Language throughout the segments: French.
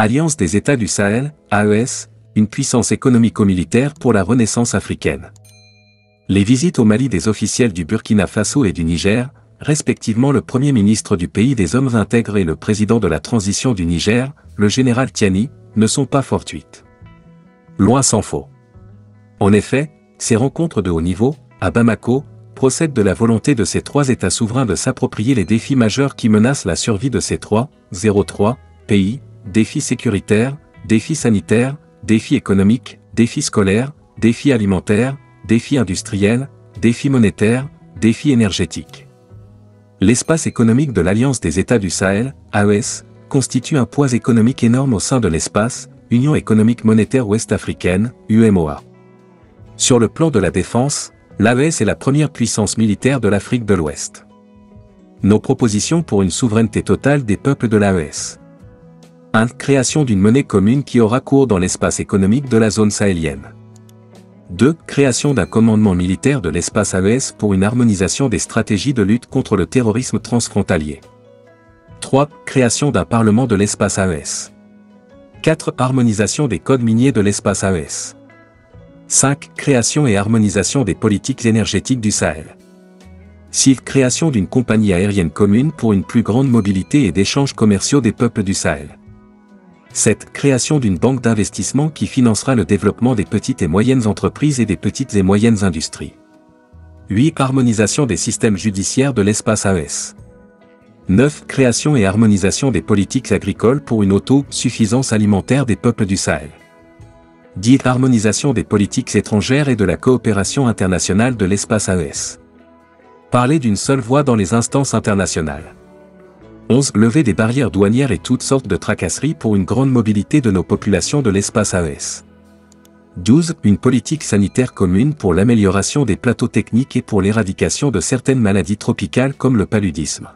Alliance des États du Sahel, AES, une puissance économico-militaire pour la renaissance africaine. Les visites au Mali des officiels du Burkina Faso et du Niger, respectivement le Premier ministre du pays des hommes intègres et le président de la transition du Niger, le général Tiani, ne sont pas fortuites. Loin s'en faut. En effet, ces rencontres de haut niveau, à Bamako, procèdent de la volonté de ces trois États souverains de s'approprier les défis majeurs qui menacent la survie de ces 3,03 pays, défis sécuritaires, défis sanitaires, défis économiques, défis scolaires, défis alimentaires, défis industriels, défis monétaires, défis énergétiques. L'espace économique de l'Alliance des États du Sahel, AES, constitue un poids économique énorme au sein de l'espace, Union économique monétaire ouest-africaine, UEMOA. Sur le plan de la défense, l'AES est la première puissance militaire de l'Afrique de l'Ouest. Nos propositions pour une souveraineté totale des peuples de l'AES. 1. Création d'une monnaie commune qui aura cours dans l'espace économique de la zone sahélienne. 2. Création d'un commandement militaire de l'espace AES pour une harmonisation des stratégies de lutte contre le terrorisme transfrontalier. 3. Création d'un parlement de l'espace AES. 4. Harmonisation des codes miniers de l'espace AES. 5. Création et harmonisation des politiques énergétiques du Sahel. 6. Création d'une compagnie aérienne commune pour une plus grande mobilité et d'échanges commerciaux des peuples du Sahel. 7. Création d'une banque d'investissement qui financera le développement des petites et moyennes entreprises et des petites et moyennes industries. 8. Harmonisation des systèmes judiciaires de l'espace AES. 9. Création et harmonisation des politiques agricoles pour une autosuffisance alimentaire des peuples du Sahel. 10. Harmonisation des politiques étrangères et de la coopération internationale de l'espace AES. Parler d'une seule voix dans les instances internationales. 11. Lever des barrières douanières et toutes sortes de tracasseries pour une grande mobilité de nos populations de l'espace AES. 12. Une politique sanitaire commune pour l'amélioration des plateaux techniques et pour l'éradication de certaines maladies tropicales comme le paludisme.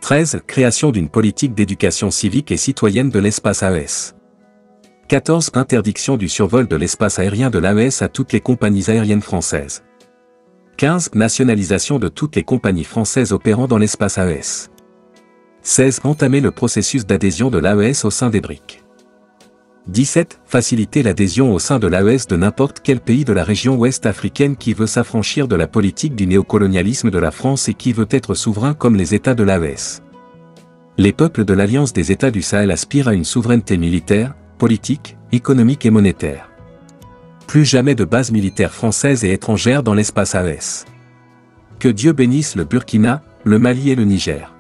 13. Création d'une politique d'éducation civique et citoyenne de l'espace AES. 14. Interdiction du survol de l'espace aérien de l'AES à toutes les compagnies aériennes françaises. 15. Nationalisation de toutes les compagnies françaises opérant dans l'espace AES. 16. Entamer le processus d'adhésion de l'AES au sein des BRIC. 17. Faciliter l'adhésion au sein de l'AES de n'importe quel pays de la région ouest africaine qui veut s'affranchir de la politique du néocolonialisme de la France et qui veut être souverain comme les États de l'AES. Les peuples de l'Alliance des États du Sahel aspirent à une souveraineté militaire, politique, économique et monétaire. Plus jamais de bases militaires françaises et étrangères dans l'espace AES. Que Dieu bénisse le Burkina, le Mali et le Niger.